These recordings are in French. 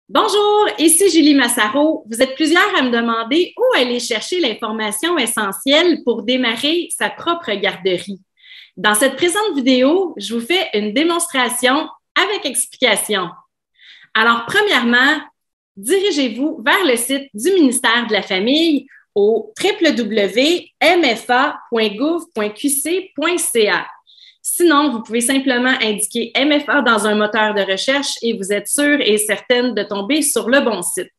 Bonjour, ici Julie Massaro. Vous êtes plusieurs à me demander où aller chercher l'information essentielle pour démarrer sa propre garderie. Dans cette présente vidéo, je vous fais une démonstration avec explication. Alors, premièrement, dirigez-vous vers le site du ministère de la Famille au www.mfa.gouv.qc.ca. Sinon, vous pouvez simplement indiquer MFA dans un moteur de recherche et vous êtes sûr et certaine de tomber sur le bon site.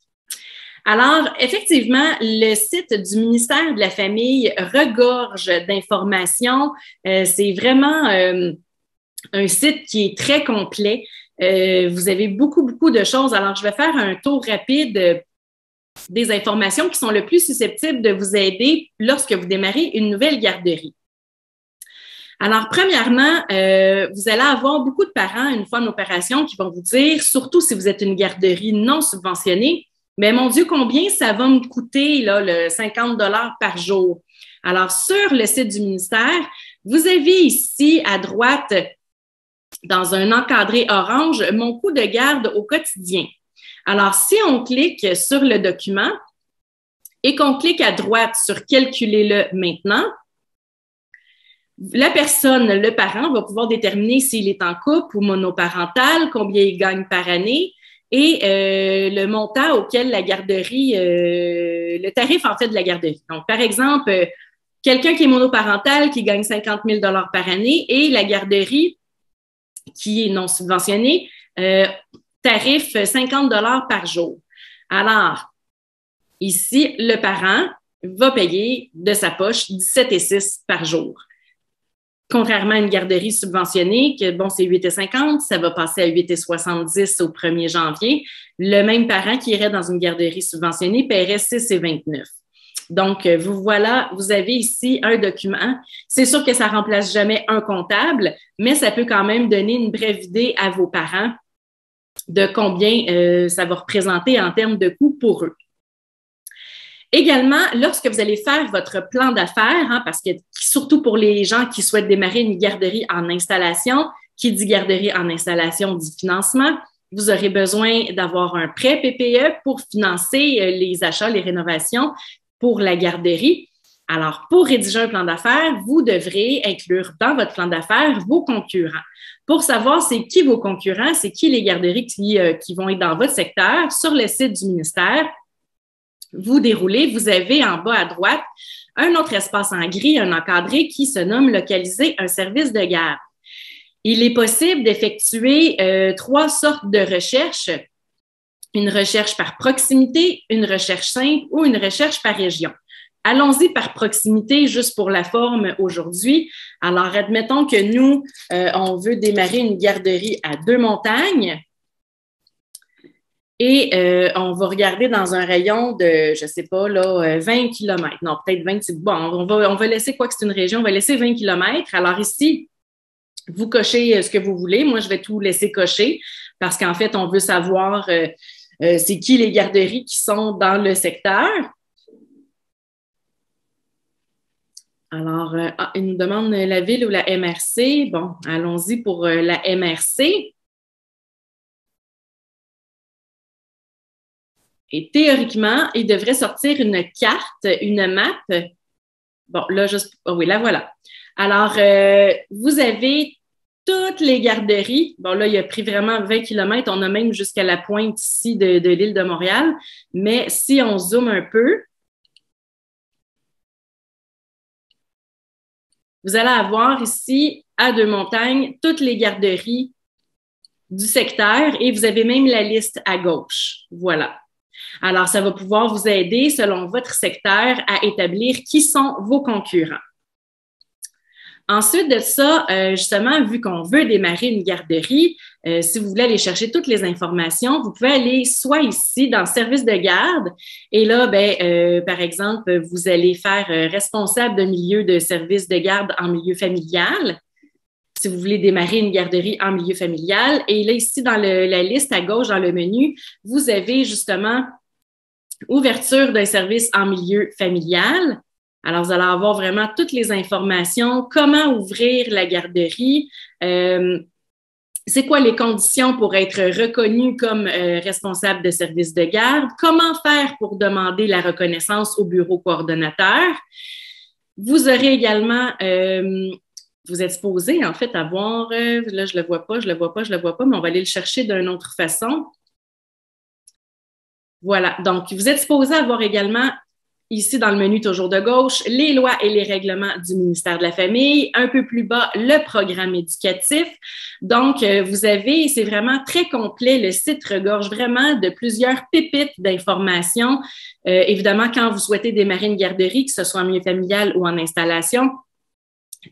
Alors, effectivement, le site du ministère de la Famille regorge d'informations. C'est vraiment un site qui est très complet. Vous avez beaucoup de choses. Alors, je vais faire un tour rapide des informations qui sont le plus susceptibles de vous aider lorsque vous démarrez une nouvelle garderie. Alors, premièrement, vous allez avoir beaucoup de parents, une fois en opération, qui vont vous dire, surtout si vous êtes une garderie non subventionnée, mais mon Dieu, combien ça va me coûter, là, le 50 $ par jour? Alors, sur le site du ministère, vous avez ici à droite, dans un encadré orange, mon coût de garde au quotidien. Alors, si on clique sur le document et qu'on clique à droite sur Calculer-le maintenant, la personne, le parent, va pouvoir déterminer s'il est en couple ou monoparental, combien il gagne par année et le montant auquel la garderie, le tarif en fait de la garderie. Donc, par exemple, quelqu'un qui est monoparental qui gagne 50 000 $ par année et la garderie qui est non subventionnée, tarif 50 $ par jour. Alors, ici, le parent va payer de sa poche 17,6 $ par jour. Contrairement à une garderie subventionnée, que bon, c'est 8,50 $, ça va passer à 8,70 $ au 1er janvier. Le même parent qui irait dans une garderie subventionnée paierait 6,29 $. Donc, vous voilà, vous avez ici un document. C'est sûr que ça remplace jamais un comptable, mais ça peut quand même donner une brève idée à vos parents de combien ça va représenter en termes de coûts pour eux. Également, lorsque vous allez faire votre plan d'affaires, parce que surtout pour les gens qui souhaitent démarrer une garderie en installation, qui dit garderie en installation dit financement, vous aurez besoin d'avoir un prêt PPE pour financer les achats, les rénovations pour la garderie. Alors, pour rédiger un plan d'affaires, vous devrez inclure dans votre plan d'affaires vos concurrents. Pour savoir c'est qui vos concurrents, c'est qui les garderies qui vont être dans votre secteur, sur le site du ministère, vous déroulez, vous avez en bas à droite un autre espace en gris, un encadré qui se nomme « Localiser un service de garde ». Il est possible d'effectuer 3 sortes de recherches. Une recherche par proximité, une recherche simple ou une recherche par région. Allons-y par proximité, juste pour la forme aujourd'hui. Alors, admettons que nous, on veut démarrer une garderie à Deux-Montagnes. Et on va regarder dans un rayon de, je sais pas, là, 20 km. Non, peut-être 20, bon, on va laisser quoi que c'est une région, on va laisser 20 km. Alors ici, vous cochez ce que vous voulez. Moi, je vais tout laisser cocher parce qu'en fait, on veut savoir c'est qui les garderies qui sont dans le secteur. Alors, il nous demande la ville ou la MRC. Bon, allons-y pour la MRC. Et théoriquement, il devrait sortir une carte, une map. Bon, là, juste, oh oui, là, voilà. Alors, vous avez toutes les garderies. Bon, là, il a pris vraiment 20 km. On a même jusqu'à la pointe ici de l'île de Montréal. Mais si on zoome un peu, vous allez avoir ici, à Deux-Montagnes, toutes les garderies du secteur et vous avez même la liste à gauche. Voilà. Alors, ça va pouvoir vous aider, selon votre secteur, à établir qui sont vos concurrents. Ensuite de ça, justement, vu qu'on veut démarrer une garderie, si vous voulez aller chercher toutes les informations, vous pouvez aller soit ici dans le service de garde et là, par exemple, vous allez faire responsable de milieu de service de garde en milieu familial. Si vous voulez démarrer une garderie en milieu familial. Et là, ici, dans la liste à gauche, dans le menu, vous avez justement ouverture d'un service en milieu familial. Alors, vous allez avoir vraiment toutes les informations, comment ouvrir la garderie, C'est quoi les conditions pour être reconnu comme responsable de service de garde? Comment faire pour demander la reconnaissance au bureau coordonnateur? Vous aurez également, vous êtes supposé en fait avoir, là je le vois pas, mais on va aller le chercher d'une autre façon. Voilà, donc vous êtes supposé avoir également ici, dans le menu toujours de gauche, les lois et les règlements du ministère de la Famille. Un peu plus bas, le programme éducatif. Donc, vous avez, c'est vraiment très complet. Le site regorge vraiment de plusieurs pépites d'informations. Évidemment, quand vous souhaitez démarrer une garderie, que ce soit en milieu familial ou en installation,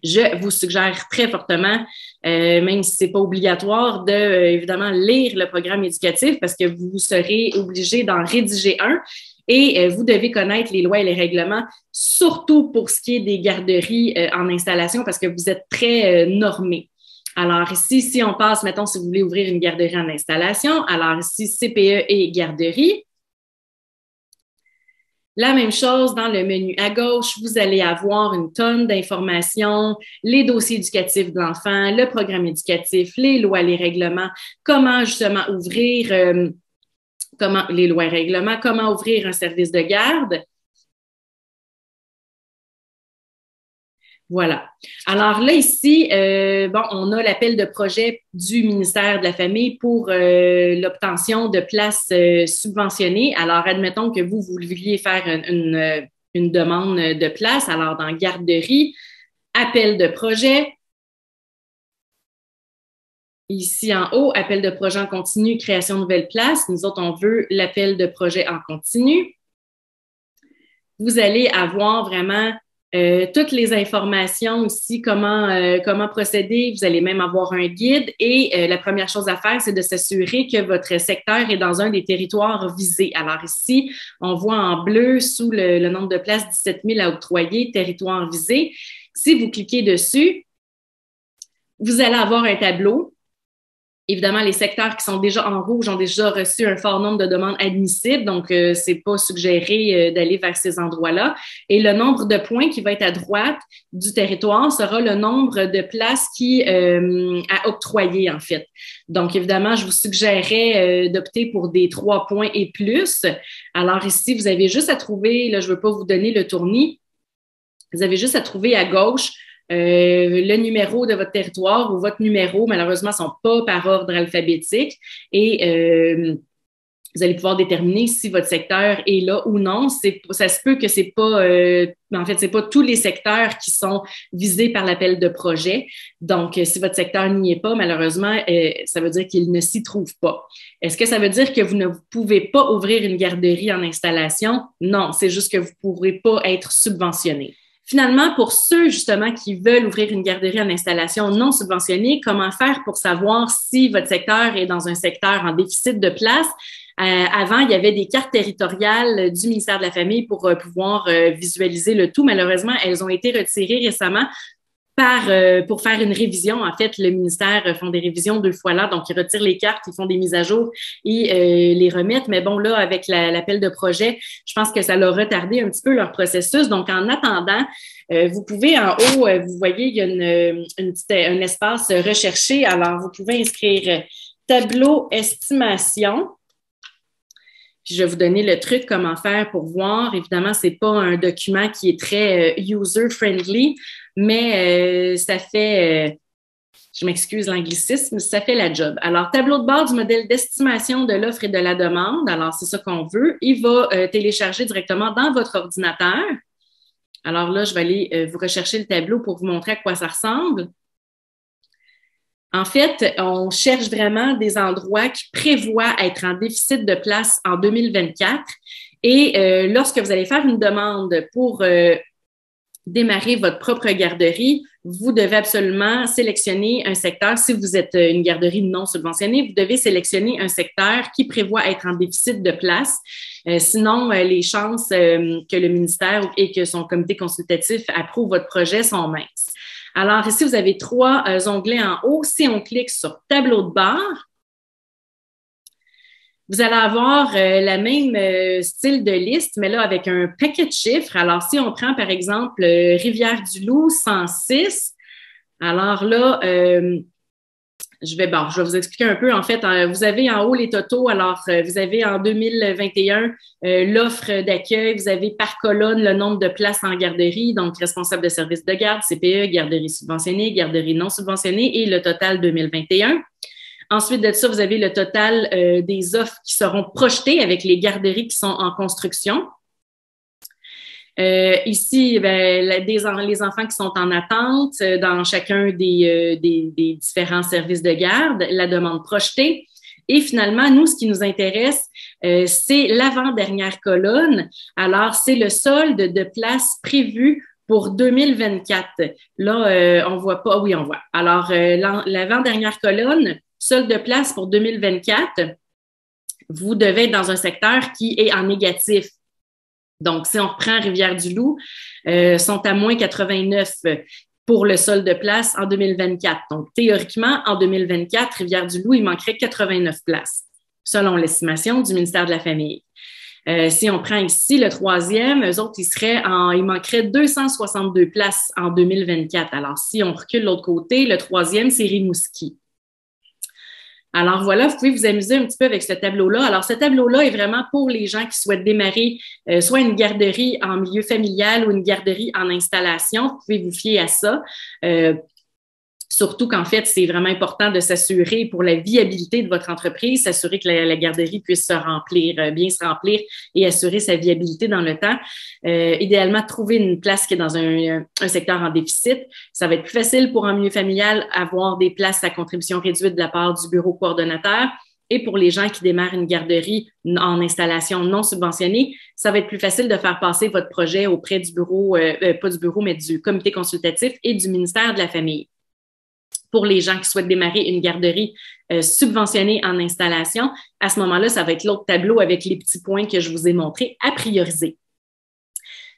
je vous suggère très fortement, même si c'est pas obligatoire, de évidemment lire le programme éducatif parce que vous serez obligé d'en rédiger un. Et vous devez connaître les lois et les règlements, surtout pour ce qui est des garderies en installation, parce que vous êtes très normés. Alors ici, si on passe, mettons, si vous voulez ouvrir une garderie en installation, alors ici, CPE et garderie. La même chose, dans le menu à gauche, vous allez avoir une tonne d'informations, les dossiers éducatifs de l'enfant, le programme éducatif, les lois, les règlements, comment justement ouvrir... comment les lois et règlements, comment ouvrir un service de garde. Voilà. Alors là, ici, on a l'appel de projet du ministère de la Famille pour l'obtention de places subventionnées. Alors, admettons que vous vouliez faire une demande de place. Alors, dans garderie, appel de projet. Ici en haut, appel de projet en continu, création de nouvelles places. Nous autres, on veut l'appel de projet en continu. Vous allez avoir vraiment toutes les informations ici, comment procéder. Vous allez même avoir un guide. Et la première chose à faire, c'est de s'assurer que votre secteur est dans un des territoires visés. Alors ici, on voit en bleu sous le nombre de places 17 000 à octroyer, territoire visé. Si vous cliquez dessus, vous allez avoir un tableau. Évidemment, les secteurs qui sont déjà en rouge ont déjà reçu un fort nombre de demandes admissibles, donc c'est pas suggéré d'aller vers ces endroits-là. Et le nombre de points qui va être à droite du territoire sera le nombre de places à octroyer, en fait. Donc, évidemment, je vous suggérerais d'opter pour des 3 points et plus. Alors ici, vous avez juste à trouver, là, je veux pas vous donner le tournis, vous avez juste à trouver à gauche le numéro de votre territoire ou votre numéro, malheureusement, ne sont pas par ordre alphabétique et vous allez pouvoir déterminer si votre secteur est là ou non. Ça se peut que c'est pas, en fait, c'est pas tous les secteurs qui sont visés par l'appel de projet. Donc, si votre secteur n'y est pas, malheureusement, ça veut dire qu'il ne s'y trouve pas. Est-ce que ça veut dire que vous ne pouvez pas ouvrir une garderie en installation? Non, c'est juste que vous ne pourrez pas être subventionné. Finalement, pour ceux justement qui veulent ouvrir une garderie en installation non subventionnée, comment faire pour savoir si votre secteur est dans un secteur en déficit de place? Avant, il y avait des cartes territoriales du ministère de la Famille pour pouvoir visualiser le tout. Malheureusement, elles ont été retirées récemment pour faire une révision. En fait, le ministère font des révisions 2 fois là, donc ils retirent les cartes, ils font des mises à jour et les remettent. Mais bon, là, avec l'appel de projet, je pense que ça l'a retardé un petit peu leur processus. Donc, en attendant, vous pouvez en haut, vous voyez, il y a un espace recherché. Alors, vous pouvez inscrire tableau estimation. Puis je vais vous donner le truc, comment faire pour voir. Évidemment, c'est pas un document qui est très user-friendly, mais ça fait, je m'excuse l'anglicisme, ça fait la job. Alors, tableau de bord du modèle d'estimation de l'offre et de la demande. Alors, c'est ça qu'on veut. Il va télécharger directement dans votre ordinateur. Alors là, je vais aller vous rechercher le tableau pour vous montrer à quoi ça ressemble. En fait, on cherche vraiment des endroits qui prévoient être en déficit de place en 2024. Et lorsque vous allez faire une demande pour démarrer votre propre garderie, vous devez absolument sélectionner un secteur. Si vous êtes une garderie non subventionnée, vous devez sélectionner un secteur qui prévoit être en déficit de place. Sinon, les chances que le ministère et que son comité consultatif approuve votre projet sont minces. Alors, ici, vous avez 3 onglets en haut. Si on clique sur Tableau de bord, vous allez avoir la même style de liste, mais là, avec un paquet de chiffres. Alors, si on prend, par exemple, Rivière-du-Loup, 106, alors là, Je vais vous expliquer un peu. En fait, vous avez en haut les totaux. Alors, vous avez en 2021 l'offre d'accueil. Vous avez par colonne le nombre de places en garderie, donc responsable de service de garde, CPE, garderie subventionnée, garderie non subventionnée et le total 2021. Ensuite de ça, vous avez le total des offres qui seront projetées avec les garderies qui sont en construction. Ici, les enfants qui sont en attente dans chacun des différents services de garde, la demande projetée. Et finalement, nous, ce qui nous intéresse, c'est l'avant-dernière colonne. Alors, c'est le solde de places prévues pour 2024. Là, on voit pas. Oui, on voit. Alors, l'avant-dernière colonne, solde de places pour 2024, vous devez être dans un secteur qui est en négatif. Donc, si on reprend Rivière-du-Loup, sont à moins 89 pour le solde de place en 2024. Donc, théoriquement, en 2024, Rivière-du-Loup, il manquerait 89 places, selon l'estimation du ministère de la Famille. Si on prend ici le troisième, eux autres, il manquerait 262 places en 2024. Alors, si on recule de l'autre côté, le troisième, c'est Rimouski. Alors voilà, vous pouvez vous amuser un petit peu avec ce tableau-là. Alors, ce tableau-là est vraiment pour les gens qui souhaitent démarrer soit une garderie en milieu familial ou une garderie en installation. Vous pouvez vous fier à ça. Surtout qu'en fait, c'est vraiment important de s'assurer pour la viabilité de votre entreprise, s'assurer que la garderie puisse bien se remplir et assurer sa viabilité dans le temps. Idéalement, trouver une place qui est dans un secteur en déficit. Ça va être plus facile pour un milieu familial avoir des places à contribution réduite de la part du bureau coordonnateur. Et pour les gens qui démarrent une garderie en installation non subventionnée, ça va être plus facile de faire passer votre projet auprès du bureau, pas du bureau, mais du comité consultatif et du ministère de la Famille. Pour les gens qui souhaitent démarrer une garderie subventionnée en installation, à ce moment-là, ça va être l'autre tableau avec les petits points que je vous ai montrés à prioriser.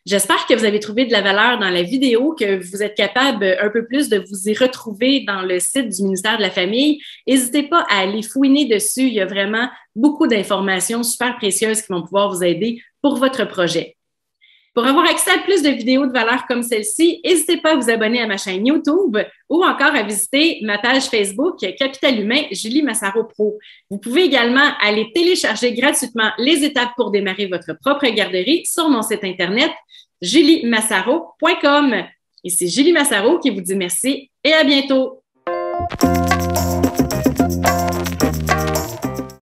J'espère que vous avez trouvé de la valeur dans la vidéo, que vous êtes capable un peu plus de vous y retrouver dans le site du ministère de la Famille. N'hésitez pas à aller fouiner dessus. Il y a vraiment beaucoup d'informations super précieuses qui vont pouvoir vous aider pour votre projet. Pour avoir accès à plus de vidéos de valeur comme celle-ci, n'hésitez pas à vous abonner à ma chaîne YouTube ou encore à visiter ma page Facebook Capital Humain Julie Massaro Pro. Vous pouvez également aller télécharger gratuitement les étapes pour démarrer votre propre garderie sur mon site internet juliemassaro.com. Et c'est Julie Massaro qui vous dit merci et à bientôt.